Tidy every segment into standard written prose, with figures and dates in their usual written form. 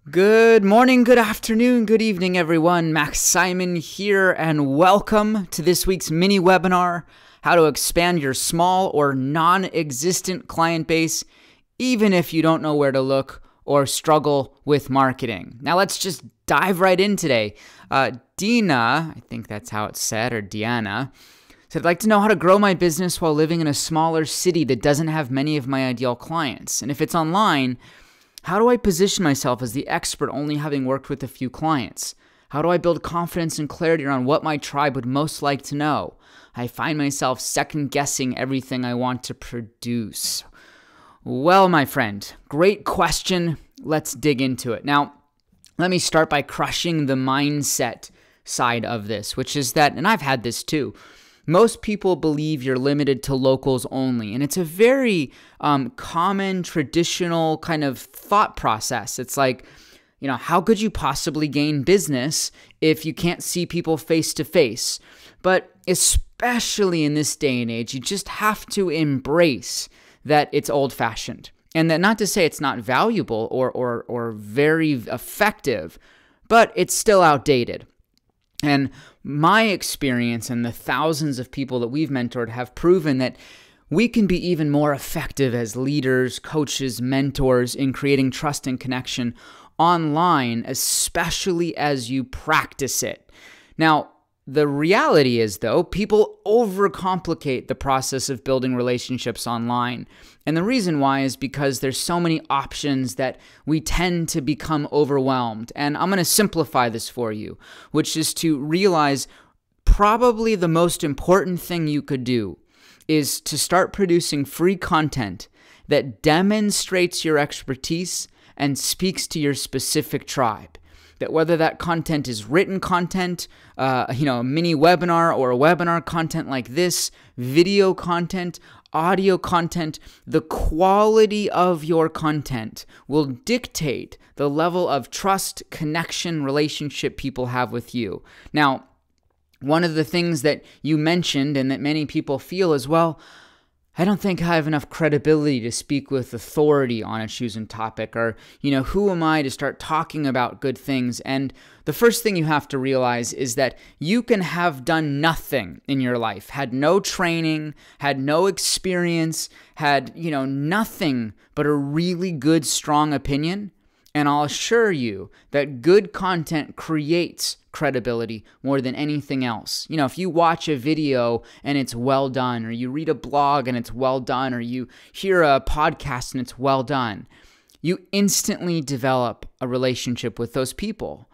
Good morning, good afternoon, good evening, everyone. Max Simon here, and welcome to this week's mini webinar, How to Expand Your Small or Non-Existent Client Base, even if you don't know where to look or struggle with marketing. Now let's just dive right in today. Dina, I think that's how it's said, or Diana, said, I'd like to know how to grow my business while living in a smaller city that doesn't have many of my ideal clients. And if it's online, how do I position myself as the expert only having worked with a few clients? How do I build confidence and clarity around what my tribe would most like to know? I find myself second-guessing everything I want to produce. Well, my friend, great question. Let's dig into it. Now, let me start by crushing the mindset side of this, which is that, and I've had this too, most people believe you're limited to locals only, and it's a very common, traditional kind of thought process. It's like, how could you possibly gain business if you can't see people face to face? But especially in this day and age, you just have to embrace that it's old-fashioned, and that not to say it's not valuable or very effective, but it's still outdated. And my experience and the thousands of people that we've mentored have proven that we can be even more effective as leaders, coaches, mentors in creating trust and connection online, especially as you practice it. Now, the reality is, though, people overcomplicate the process of building relationships online. And the reason why is because there's so many options that we tend to become overwhelmed. And I'm going to simplify this for you, which is to realize probably the most important thing you could do is to start producing free content that demonstrates your expertise and speaks to your specific tribe. That whether that content is written content, a mini webinar or a webinar content like this, video content, audio content, the quality of your content will dictate the level of trust, connection, relationship people have with you. Now, one of the things that you mentioned and that many people feel is, well, I don't think I have enough credibility to speak with authority on a chosen topic, or, who am I to start talking about good things? And the first thing you have to realize is that you can have done nothing in your life, had no training, had no experience, had, nothing but a really good, strong opinion. And I'll assure you that good content creates credibility more than anything else. If you watch a video and it's well done, or you read a blog and it's well done, or you hear a podcast and it's well done, you instantly develop a relationship with those people.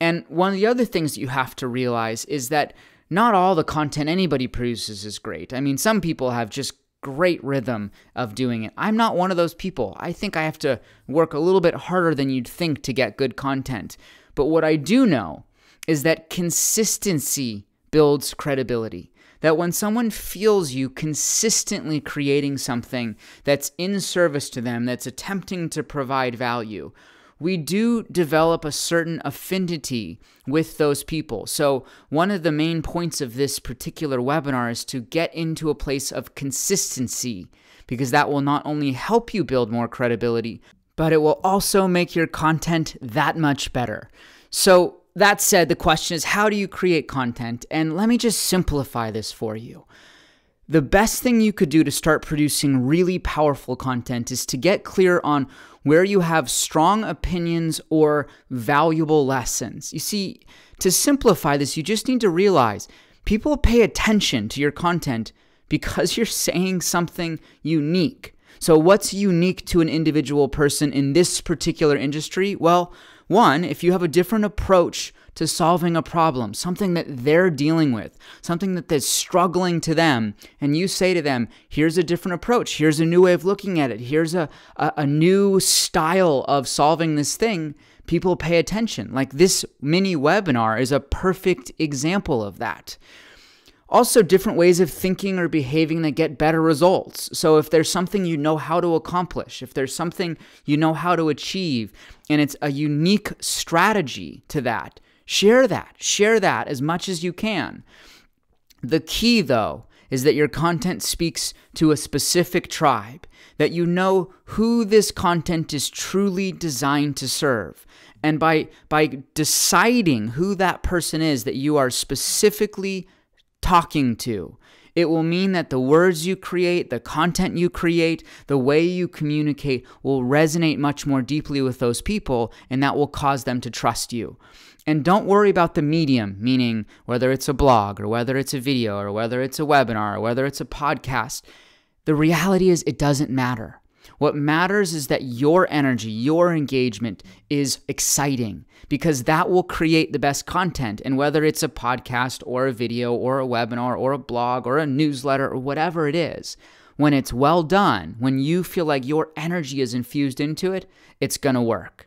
And one of the other things that you have to realize is that not all the content anybody produces is great. I mean, some people have just great rhythm of doing it. I'm not one of those people. I think I have to work a little bit harder than you'd think to get good content. But what I do know is that consistency builds credibility. That when someone feels you consistently creating something that's in service to them, that's attempting to provide value, we do develop a certain affinity with those people. So one of the main points of this particular webinar is to get into a place of consistency, because that will not only help you build more credibility, but it will also make your content that much better. So that said, the question is, how do you create content? And let me just simplify this for you. The best thing you could do to start producing really powerful content is to get clear on where you have strong opinions or valuable lessons. You see, to simplify this, you just need to realize people pay attention to your content because you're saying something unique. So what's unique to an individual person in this particular industry? Well, one, if you have a different approach to solving a problem, something that they're dealing with, something that is struggling to them, and you say to them, here's a different approach, here's a new way of looking at it, here's a new style of solving this thing, people pay attention. Like this mini webinar is a perfect example of that. Also, different ways of thinking or behaving that get better results. So if there's something you know how to accomplish, if there's something you know how to achieve, and it's a unique strategy to that, share that as much as you can. The key, though, is that your content speaks to a specific tribe, that you know who this content is truly designed to serve. And by deciding who that person is that you are specifically talking to, it will mean that the words you create, the content you create, the way you communicate will resonate much more deeply with those people, and that will cause them to trust you. And don't worry about the medium, meaning whether it's a blog or whether it's a video or whether it's a webinar or whether it's a podcast. The reality is it doesn't matter. What matters is that your energy, your engagement is exciting, because that will create the best content. And whether it's a podcast or a video or a webinar or a blog or a newsletter or whatever it is, when it's well done, when you feel like your energy is infused into it, it's going to work.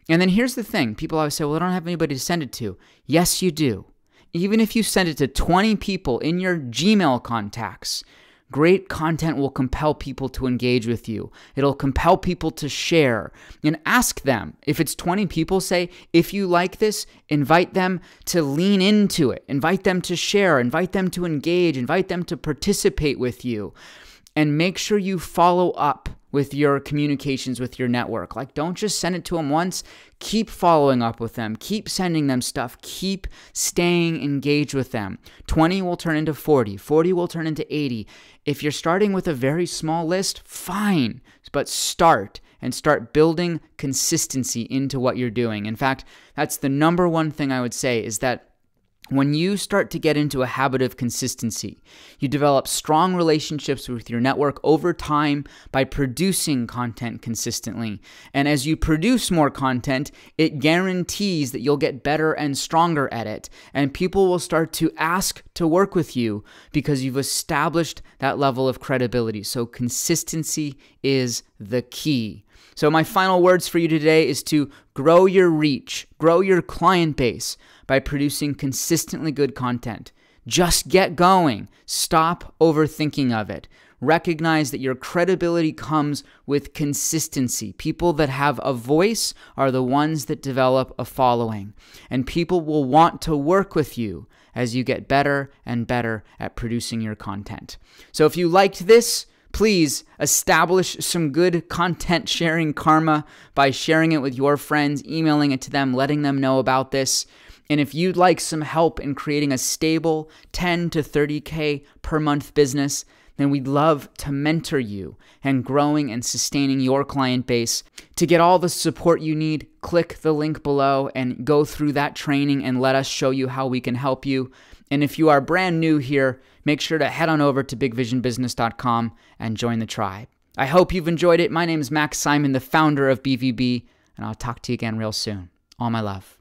And then here's the thing. People always say, well, I don't have anybody to send it to. Yes, you do. Even if you send it to 20 people in your Gmail contacts, great content will compel people to engage with you. It'll compel people to share. And ask them, if it's 20 people, say, if you like this, invite them to lean into it. Invite them to share. Invite them to engage. Invite them to participate with you. And make sure you follow up with your communications with your network. Like, don't just send it to them once. Keep following up with them. Keep sending them stuff. Keep staying engaged with them. 20 will turn into 40. 40 will turn into 80. If you're starting with a very small list, fine. But start building consistency into what you're doing. In fact, that's the number one thing I would say, is that when you start to get into a habit of consistency, you develop strong relationships with your network over time by producing content consistently. And as you produce more content, it guarantees that you'll get better and stronger at it. And people will start to ask to work with you because you've established that level of credibility. So consistency is the key. So my final words for you today is to grow your reach, grow your client base by producing consistently good content. Just get going. Stop overthinking of it. Recognize that your credibility comes with consistency. People that have a voice are the ones that develop a following. And people will want to work with you as you get better and better at producing your content. So if you liked this, please establish some good content sharing karma by sharing it with your friends, emailing it to them, letting them know about this. And if you'd like some help in creating a stable 10 to 30K per month business, then we'd love to mentor you and growing and sustaining your client base. To get all the support you need, click the link below and go through that training and let us show you how we can help you. And if you are brand new here, make sure to head on over to bigvisionbusiness.com and join the tribe. I hope you've enjoyed it. My name is Max Simon, the founder of BVB, and I'll talk to you again real soon. All my love.